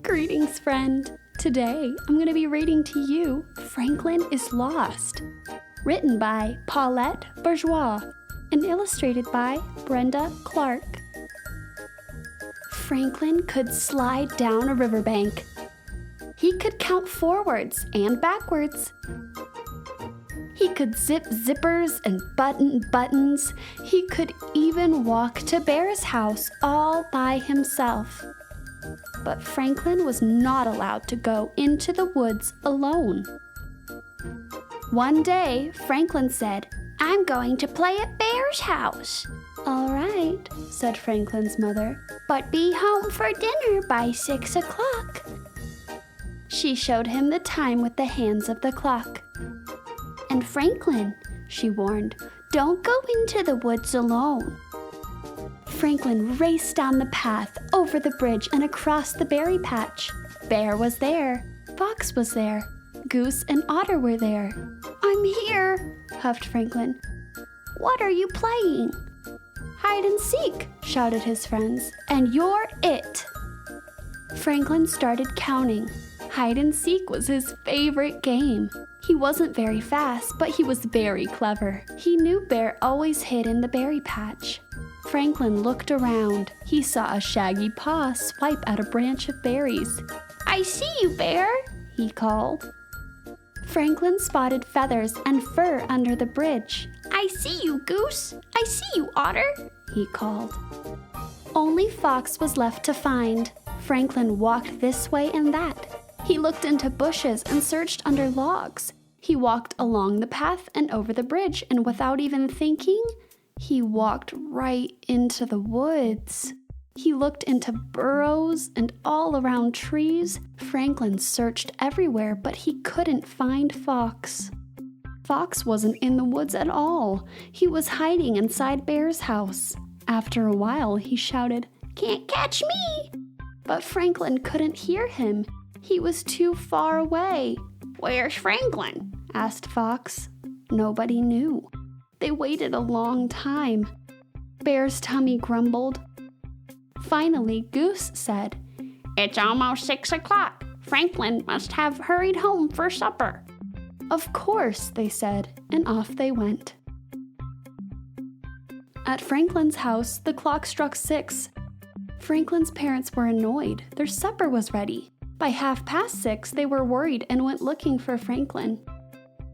Greetings, friend. Today, I'm going to be reading to you Franklin is Lost, written by Paulette Bourgeois and illustrated by Brenda Clark. Franklin could slide down a riverbank. He could count forwards and backwards. He could zip zippers and button buttons. He could even walk to Bear's house all by himself. But Franklin was not allowed to go into the woods alone. One day, Franklin said, "I'm going to play at Bear's house." "All right," said Franklin's mother, "but be home for dinner by 6 o'clock." She showed him the time with the hands of the clock. "And Franklin," she warned, "don't go into the woods alone." Franklin raced down the path, over the bridge, and across the berry patch. Bear was there. Fox was there. Goose and Otter were there. "I'm here," huffed Franklin. "What are you playing?" "Hide and seek," shouted his friends. "And you're it." Franklin started counting. Hide and seek was his favorite game. He wasn't very fast, but he was very clever. He knew Bear always hid in the berry patch. Franklin looked around. He saw a shaggy paw swipe at a branch of berries. "I see you, Bear," he called. Franklin spotted feathers and fur under the bridge. "I see you, Goose. I see you, Otter," he called. Only Fox was left to find. Franklin walked this way and that. He looked into bushes and searched under logs. He walked along the path and over the bridge, and without even thinking, he walked right into the woods. He looked into burrows and all around trees. Franklin searched everywhere, but he couldn't find Fox. Fox wasn't in the woods at all. He was hiding inside Bear's house. After a while, he shouted, "Can't catch me!" But Franklin couldn't hear him. He was too far away. "Where's Franklin?" asked Fox. Nobody knew. They waited a long time. Bear's tummy grumbled. Finally, Goose said, "It's almost 6 o'clock. Franklin must have hurried home for supper." "Of course," they said, and off they went. At Franklin's house, the clock struck 6. Franklin's parents were annoyed. Their supper was ready. By 6:30, they were worried and went looking for Franklin.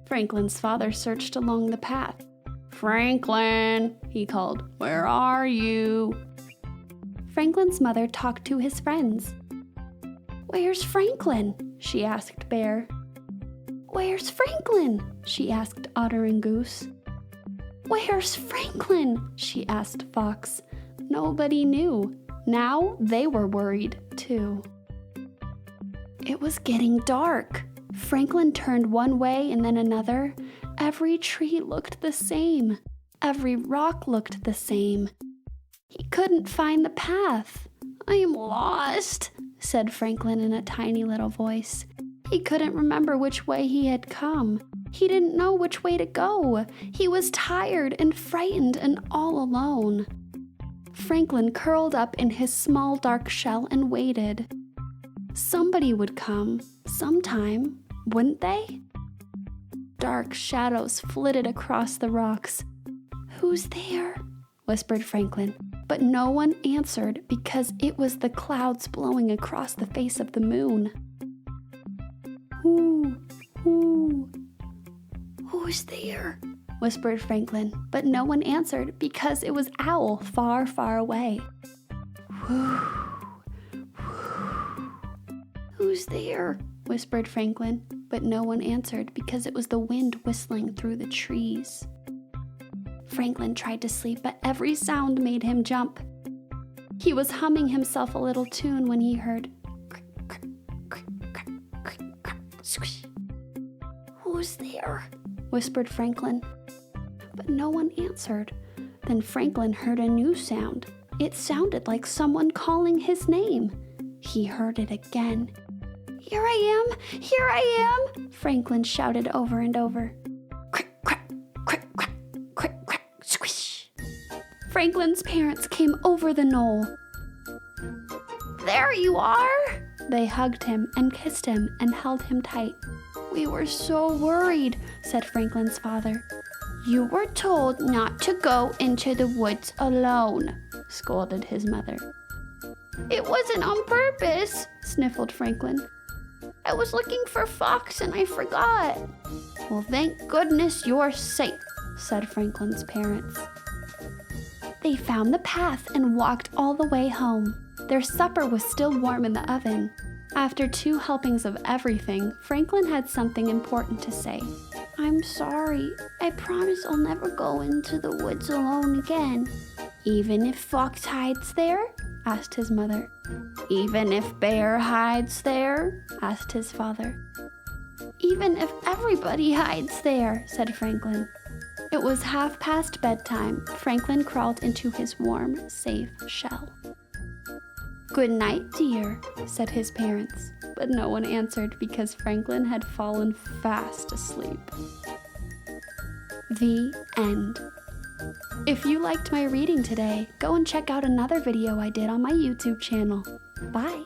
Franklin's father searched along the path. "Franklin," he called, "where are you?" Franklin's mother talked to his friends. "Where's Franklin?" she asked Bear. "Where's Franklin?" she asked Otter and Goose. "Where's Franklin?" she asked Fox. Nobody knew. Now they were worried, too. It was getting dark. Franklin turned one way and then another. Every tree looked the same. Every rock looked the same. He couldn't find the path. "I'm lost," said Franklin in a tiny little voice. He couldn't remember which way he had come. He didn't know which way to go. He was tired and frightened and all alone. Franklin curled up in his small dark shell and waited. Somebody would come, sometime, wouldn't they? Dark shadows flitted across the rocks. "Who's there?" whispered Franklin, but no one answered because it was the clouds blowing across the face of the moon. "Who? Who's there?" whispered Franklin, but no one answered because it was Owl far, far away. "Whoo! Who's there?" whispered Franklin, but no one answered because it was the wind whistling through the trees. Franklin tried to sleep, but every sound made him jump. He was humming himself a little tune when he heard crick, crick, crick, crick, crick, crick, squish. "Who's there?" whispered Franklin, but no one answered. Then Franklin heard a new sound. It sounded like someone calling his name. He heard it again. "Here I am! Here I am!" Franklin shouted over and over. Crick, crack, crick, crack, crick, crack, squish. Franklin's parents came over the knoll. "There you are!" They hugged him and kissed him and held him tight. "We were so worried," said Franklin's father. "You were told not to go into the woods alone," scolded his mother. "It wasn't on purpose," sniffled Franklin. "I was looking for Fox and I forgot." "Well, thank goodness you're safe," said Franklin's parents. They found the path and walked all the way home. Their supper was still warm in the oven. After 2 helpings of everything, Franklin had something important to say. "I'm sorry. I promise I'll never go into the woods alone again." "Even if Fox hides there?" asked his mother. "Even if Bear hides there?" asked his father. "Even if everybody hides there," said Franklin. It was 1:30 bedtime. Franklin crawled into his warm, safe shell. "Good night, dear," said his parents, but no one answered because Franklin had fallen fast asleep. The end. If you liked my reading today, go and check out another video I did on my YouTube channel. Bye!